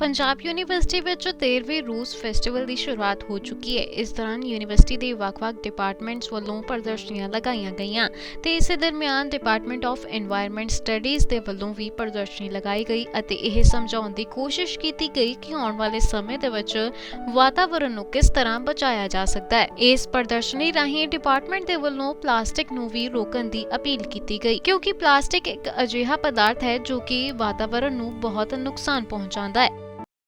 Punjab university ਵਿੱਚ 13ਵੇਂ ਰੂਸ festival ਦੀ ਸ਼ੁਰੂਆਤ ਹੋ ਚੁੱਕੀ ਹੈ। ਇਸ ਦੌਰਾਨ ਯੂਨੀਵਰਸਿਟੀ ਦੇ ਵੱਖ-ਵੱਖ ਡਿਪਾਰਟਮੈਂਟਸ ਵੱਲੋਂ ਪ੍ਰਦਰਸ਼ਨੀਆਂ ਲਗਾਈਆਂ ਗਈਆਂ ਤੇ ਇਸੇ ਦਰਮਿਆਨ ਡਿਪਾਰਟਮੈਂਟ ਆਫ এনवायरमेंट ਸਟੱਡੀਜ਼ ਦੇ ਵੱਲੋਂ ਵੀ ਪ੍ਰਦਰਸ਼ਨੀ ਲਗਾਈ ਗਈ ਅਤੇ ਇਹ ਸਮਝਾਉਣ ਦੀ ਕੋਸ਼ਿਸ਼ ਕੀਤੀ ਗਈ ਕਿ ਆਉਣ ਵਾਲੇ ਸਮੇਂ ਦੇ ਵਿੱਚ ਵਾਤਾਵਰਣ ਨੂੰ ਕਿਸ ਤਰ੍ਹਾਂ ਬਚਾਇਆ ਜਾ ਸਕਦਾ ਹੈ। ਇਸ ਪ੍ਰਦਰਸ਼ਨੀ ਰਾਹੀਂ ਡਿਪਾਰਟਮੈਂਟ ਦੇ ਵੱਲੋਂ ਪਲਾਸਟਿਕ ਨੂੰ ਵੀ ਰੋਕਣ ਦੀ ਅਪੀਲ ਕੀਤੀ ਗਈ ਕਿਉਂਕਿ ਪਲਾਸਟਿਕ ਇੱਕ ਅਜਿਹਾ ਪਦਾਰਥ ਹੈ ਜੋ ਕਿ ਵਾतावरण ਨੂੰ बहुत नुकसान पहुंचाता है,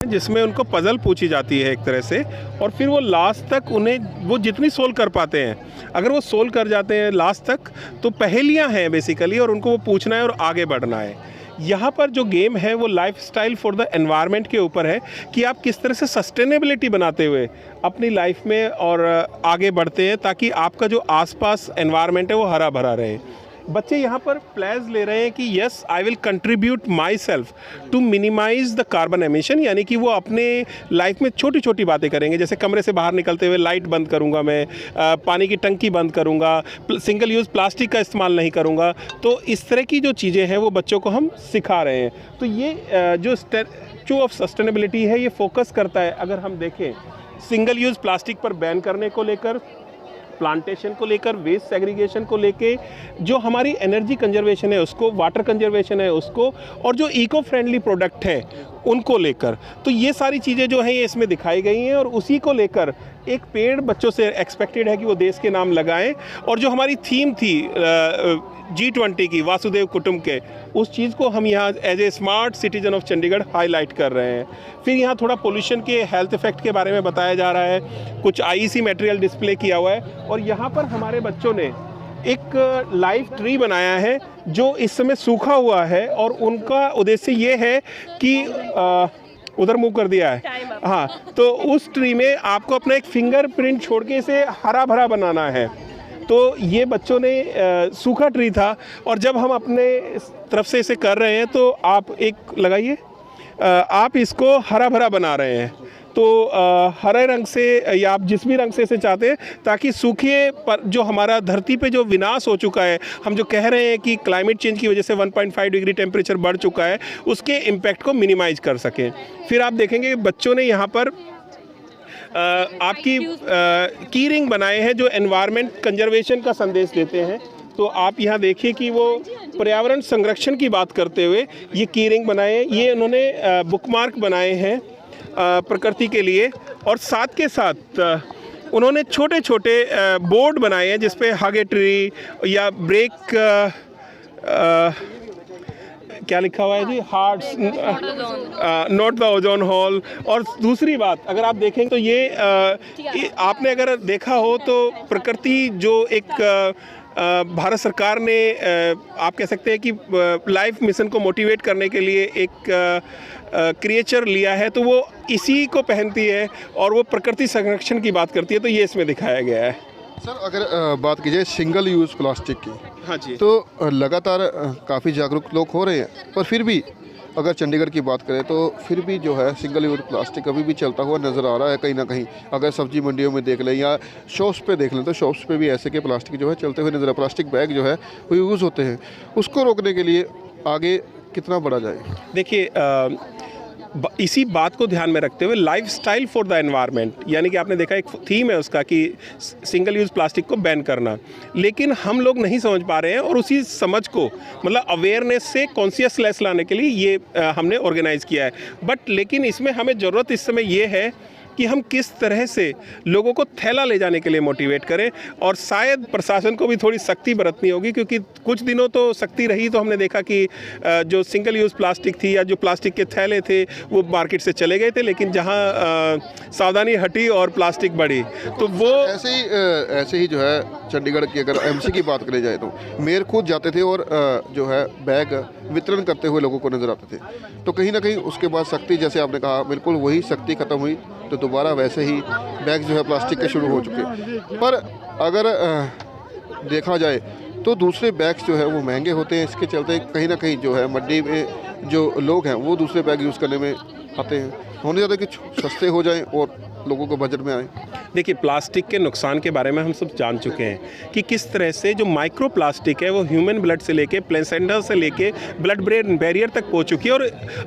जिसमें उनको पजल पूछी जाती है एक तरह से, और फिर वो लास्ट तक उन्हें वो जितनी सोल्व कर पाते हैं, अगर वो सोल्व कर जाते हैं लास्ट तक तो पहेलियां हैं बेसिकली, और उनको वो पूछना है और आगे बढ़ना है। यहाँ पर जो गेम है वो लाइफस्टाइल फॉर द एनवायरनमेंट के ऊपर है कि आप किस तरह से सस्टेनेबिलिटी बनाते हुए अपनी लाइफ में और आगे बढ़ते हैं ताकि आपका जो आसपास एनवायरनमेंट है वो हरा भरा रहे। बच्चे यहाँ पर प्लेज ले रहे हैं कि yes I will contribute myself to minimize the carbon emission, यानी कि वो अपने लाइफ में छोटी छोटी बातें करेंगे, जैसे कमरे से बाहर निकलते हुए लाइट बंद करूँगा मैं, पानी की टंकी बंद करूँगा, सिंगल यूज़ प्लास्टिक का इस्तेमाल नहीं करूँगा। तो इस तरह की जो चीज़ें हैं वो बच्चों को हम सिखा रहे हैं। तो ये जो स्टैच्यू ऑफ सस्टेनेबिलिटी है ये फोकस करता है, अगर हम देखें सिंगल यूज़ प्लास्टिक पर बैन करने को लेकर, प्लांटेशन को लेकर, वेस्ट सेग्रीगेशन को लेके, जो हमारी एनर्जी कंजर्वेशन है उसको, वाटर कंजर्वेशन है उसको, और जो इको फ्रेंडली प्रोडक्ट है उनको लेकर। तो ये सारी चीज़ें जो हैं ये इसमें दिखाई गई हैं, और उसी को लेकर एक पेड़ बच्चों से एक्सपेक्टेड है कि वो देश के नाम लगाएं। और जो हमारी थीम थी G20 की, वासुदेव कुटुंब के, उस चीज़ को हम यहाँ as a smart citizen of Chandigarh highlight कर रहे हैं। फिर यहाँ थोड़ा पोल्यूशन के हेल्थ इफेक्ट के बारे में बताया जा रहा है, कुछ IEC मटेरियल डिस्प्ले किया हुआ है, और यहाँ पर हमारे बच्चों ने एक लाइव ट्री बनाया है जो इस समय सूखा हुआ है, और उनका उद्देश्य ये है कि उधर मूव कर दिया है, हाँ, तो उस ट्री में आपको अपना एक फिंगरप्रिंट छोड़ के इसे हरा भरा बनाना है। तो ये बच्चों ने सूखा ट्री था, और जब हम अपने तरफ से इसे कर रहे हैं तो आप एक लगाइए, आप इसको हरा भरा बना रहे हैं। तो हरे रंग से या आप जिस भी रंग से इसे चाहते हैं, ताकि सूखे पर जो हमारा धरती पे जो विनाश हो चुका है, हम जो कह रहे हैं कि क्लाइमेट चेंज की वजह से 1.5 डिग्री टेम्परेचर बढ़ चुका है, उसके इम्पैक्ट को मिनिमाइज कर सकें। फिर आप देखेंगे बच्चों ने यहाँ पर आपकी की रिंग बनाए हैं जो एनवायरनमेंट कंजर्वेशन का संदेश देते हैं। तो आप यहाँ देखिए कि वो पर्यावरण संरक्षण की बात करते हुए ये की रिंग बनाए हैं, ये उन्होंने बुकमार्क बनाए हैं प्रकृति के लिए, और साथ के साथ उन्होंने छोटे छोटे बोर्ड बनाए हैं जिसपे हग ए ट्री या ब्रेक क्या लिखा हुआ है जी, hearts not the ozone hole. और दूसरी बात अगर आप देखें तो ये आपने अगर देखा हो तो प्रकृति जो एक भारत सरकार ने आप कह सकते हैं कि लाइफ मिशन को मोटिवेट करने के लिए एक क्रिएचर लिया है, तो वो इसी को पहनती है और वो प्रकृति संरक्षण की बात करती है, तो ये इसमें दिखाया गया है। सर अगर बात की जाए सिंगल यूज़ प्लास्टिक की, हाँ जी, तो लगातार काफ़ी जागरूक लोग हो रहे हैं, पर फिर भी अगर चंडीगढ़ की बात करें तो फिर भी जो है सिंगल यूज़ प्लास्टिक अभी भी चलता हुआ नज़र आ रहा है कहीं ना कहीं। अगर सब्जी मंडियों में देख लें या शॉप्स पे देख लें तो शॉप्स पे भी ऐसे के प्लास्टिक जो है चलते हुए नज़र, प्लास्टिक बैग जो है वो यूज़ होते हैं। उसको रोकने के लिए आगे कितना बढ़ा जाए? देखिए इसी बात को ध्यान में रखते हुए लाइफस्टाइल फॉर द एनवायरनमेंट, यानी कि आपने देखा एक थीम है उसका कि सिंगल यूज़ प्लास्टिक को बैन करना, लेकिन हम लोग नहीं समझ पा रहे हैं, और उसी समझ को मतलब अवेयरनेस से कॉन्शियसनेस लाने के लिए ये हमने ऑर्गेनाइज़ किया है। बट लेकिन इसमें हमें ज़रूरत इस समय ये है कि हम किस तरह से लोगों को थैला ले जाने के लिए मोटिवेट करें, और शायद प्रशासन को भी थोड़ी सख्ती बरतनी होगी, क्योंकि कुछ दिनों तो सख्ती रही तो हमने देखा कि जो सिंगल यूज़ प्लास्टिक थी या जो प्लास्टिक के थैले थे वो मार्केट से चले गए थे, लेकिन जहां सावधानी हटी और प्लास्टिक बढ़ी तो वो ऐसे ही जो है चंडीगढ़ की अगर MC की बात करी जाए तो मेयर खुद जाते थे और जो है बैग वितरण करते हुए लोगों को नज़र आते थे। तो कहीं ना कहीं उसके बाद सख्ती, जैसे आपने कहा, बिल्कुल वही सख्ती ख़त्म हुई तो दोबारा वैसे ही बैग जो है प्लास्टिक के शुरू हो चुके। पर अगर देखा जाए तो दूसरे बैग्स जो है वो महंगे होते हैं, इसके चलते कहीं ना कहीं जो है मंडी में जो लोग हैं वो दूसरे बैग यूज़ करने में आते हैं। होने ज़्यादा कि सस्ते हो जाएं और लोगों को बजट में आए। देखिए, प्लास्टिक के नुकसान के बारे में हम सब जान चुके हैं कि किस तरह से जो माइक्रो प्लास्टिक है वो ह्यूमन ब्लड से लेके प्लेसेंटा से लेके ब्लड ब्रेन बैरियर तक पहुंच चुकी है। और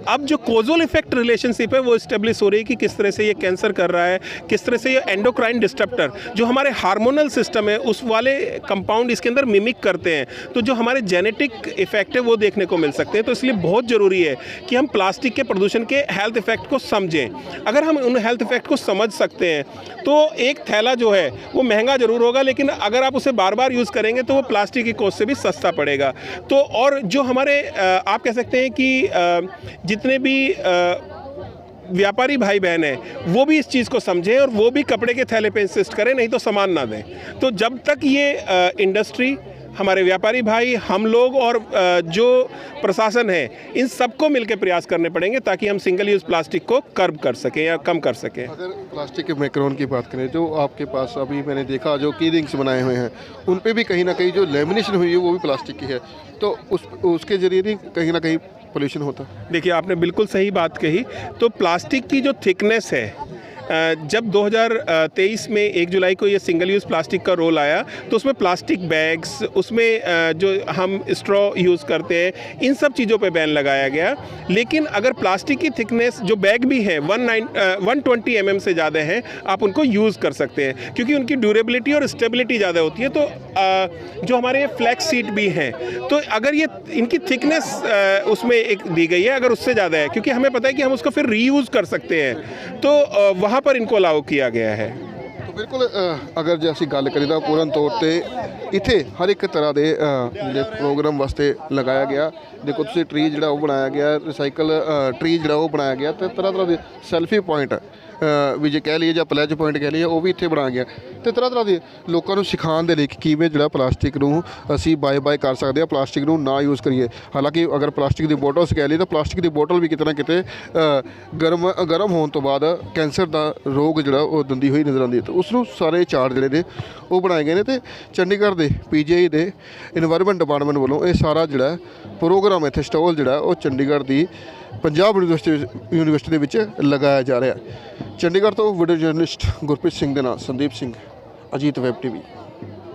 अब जो कोजल इफेक्ट रिलेशनशिप है वो इस्टेब्लिश हो रही है कि किस तरह से ये कैंसर कर रहा है, किस तरह से ये एंडोक्राइन डिस्टर्प्टर जो हमारे हार्मोनल सिस्टम है उस वाले कंपाउंड इसके अंदर मिमिक करते हैं, तो जो हमारे जेनेटिक इफेक्ट है वो देखने को मिल सकते हैं। तो इसलिए बहुत ज़रूरी है कि हम प्लास्टिक के प्रदूषण के हेल्थ इफेक्ट को समझें। अगर हम उन हेल्थ इफेक्ट को समझ सकते हैं तो एक थैला जो है वो महंगा ज़रूर होगा, लेकिन अगर आप उसे बार बार यूज़ करेंगे तो वो प्लास्टिक की कॉस्ट से भी सस्ता पड़ेगा। तो और जो हमारे आप कह सकते हैं कि जितने भी व्यापारी भाई बहन हैं वो भी इस चीज़ को समझें और वो भी कपड़े के थैले पे इंसिस्ट करें, नहीं तो सामान ना दें। तो जब तक ये इंडस्ट्री, हमारे व्यापारी भाई, हम लोग और जो प्रशासन है, इन सबको मिलकर प्रयास करने पड़ेंगे ताकि हम सिंगल यूज़ प्लास्टिक को कर्ब कर सकें या कम कर सकें। अगर प्लास्टिक के मैक्रोन की बात करें, जो आपके पास अभी मैंने देखा जो की रिंग्स बनाए हुए हैं उन पे भी कहीं ना कहीं जो लेमिनेशन हुई है वो भी प्लास्टिक की है, तो उसके ज़रिए भी कहीं ना कहीं पोल्यूशन होता है। देखिए, आपने बिल्कुल सही बात कही। तो प्लास्टिक की जो थिकनेस है, जब 2023 में 1 जुलाई को ये सिंगल यूज़ प्लास्टिक का रोल आया तो उसमें प्लास्टिक बैग्स, उसमें जो हम स्ट्रॉ यूज़ करते हैं, इन सब चीज़ों पे बैन लगाया गया। लेकिन अगर प्लास्टिक की थिकनेस जो बैग भी है 120 mm से ज़्यादा है, आप उनको यूज़ कर सकते हैं क्योंकि उनकी ड्यूरेबिलिटी और स्टेबिलिटी ज़्यादा होती है। तो जो हमारे फ्लैक्स सीट भी हैं, तो अगर ये इनकी थिकनेस उसमें एक दी गई है, अगर उससे ज़्यादा है, क्योंकि हमें पता है कि हम उसको फिर रीयूज़ कर सकते हैं, तो वहाँ पर इनको अलाउ किया गया है। तो बिल्कुल अगर जे ਅਸੀਂ ਗੱਲ ਕਰੀਏ ਤਾਂ ਪੂਰਨ ਤੌਰ ਤੇ ਇੱਥੇ ਹਰ ਇੱਕ ਤਰ੍ਹਾਂ ਦੇ ਜਿਹੜੇ ਪ੍ਰੋਗਰਾਮ ਵਾਸਤੇ ਲਗਾਇਆ ਗਿਆ। ਦੇਖੋ ਤੁਸੀਂ ਟਰੀ ਜਿਹੜਾ ਉਹ ਬਣਾਇਆ ਗਿਆ, ਰਿਸਾਈਕਲ ਟਰੀ ਜਿਹੜਾ ਉਹ ਬਣਾਇਆ ਗਿਆ, ਤੇ ਤਰ੍ਹਾਂ ਤਰ੍ਹਾਂ ਦੇ ਸੈਲਫੀ ਪੁਆਇੰਟ ਵੀ ਜੇ ਕਹਿ ਲਈਏ ਜਾਂ ਪਲੇਜ ਪੁਆਇੰਟ ਕਹਿ ਲਈਏ ਉਹ ਵੀ ਇੱਥੇ ਬਣਾਇਆ ਗਿਆ, ਤੇ ਤਰ੍ਹਾਂ ਤਰ੍ਹਾਂ ਦੇ ਲੋਕਾਂ ਨੂੰ ਸਿਖਾਉਣ ਦੇ ਲਈ ਕਿ ਕਿਵੇਂ ਜਿਹੜਾ ਪਲਾਸਟਿਕ ਨੂੰ ਅਸੀਂ ਬਾਏ ਕਰ ਸਕਦੇ ਹਾਂ, ਪਲਾਸਟਿਕ ਨੂੰ ਨਾ ਯੂਜ਼ ਕਰੀਏ। ਹਾਲਾਂਕਿ ਅਗਰ ਪਲਾਸਟਿਕ ਦੀ ਬੋਟਲਸ ਕਹਿ ਲਈਏ ਤਾਂ ਪਲਾਸਟਿਕ ਦੀ ਬੋਟਲ ਵੀ ਕਿਤੇ ਨਾ ਕਿਤੇ ਗਰਮ ਹੋਣ ਤੋਂ ਬਾਅਦ ਕੈਂਸਰ ਦਾ ਰੋਗ ਜਿਹੜਾ ਉਹ ਦਿੰਦੀ ਹੋਈ ਨਜ਼ਰ ਆਉਂਦੀ ਹੈ। ਤੇ ਉਸ ਨੂੰ ਸਾਰੇ ਚਾਰਟ ਜਿਹੜੇ ਨੇ ਉਹ ਬਣਾਏ ਗਏ ਨੇ, ਤੇ ਚੰਡੀਗੜ੍ਹ ਦੇ PGI ਦੇ ਇਨਵਾਇਰਮੈਂਟ ਡਿਪਾਰਟਮੈਂਟ ਵੱਲੋਂ ਇਹ ਸਾਰਾ ਜਿਹੜਾ ਪ੍ਰੋਗਰਾਮ ਇੱਥੇ ਸਟਾਲ ਜਿਹੜਾ ਉਹ ਚੰਡੀਗੜ੍ਹ ਦੀ ਪੰਜਾਬ ਯੂਨੀਵਰਸਿਟੀ ਦੇ ਵਿੱਚ ਲਗਾਇਆ ਜਾ ਰਿਹਾ। ਚੰਡੀਗੜ੍ਹ ਤੋਂ ਵੀਡੀਓ ਜਰਨਲਿਸਟ ਗੁਰਪ੍ਰੀਤ ਸਿੰਘ ਦੇ ਨਾਲ ਸੰਦੀਪ ਸਿੰਘ, ਅਜੀਤ ਵੈਬ TV।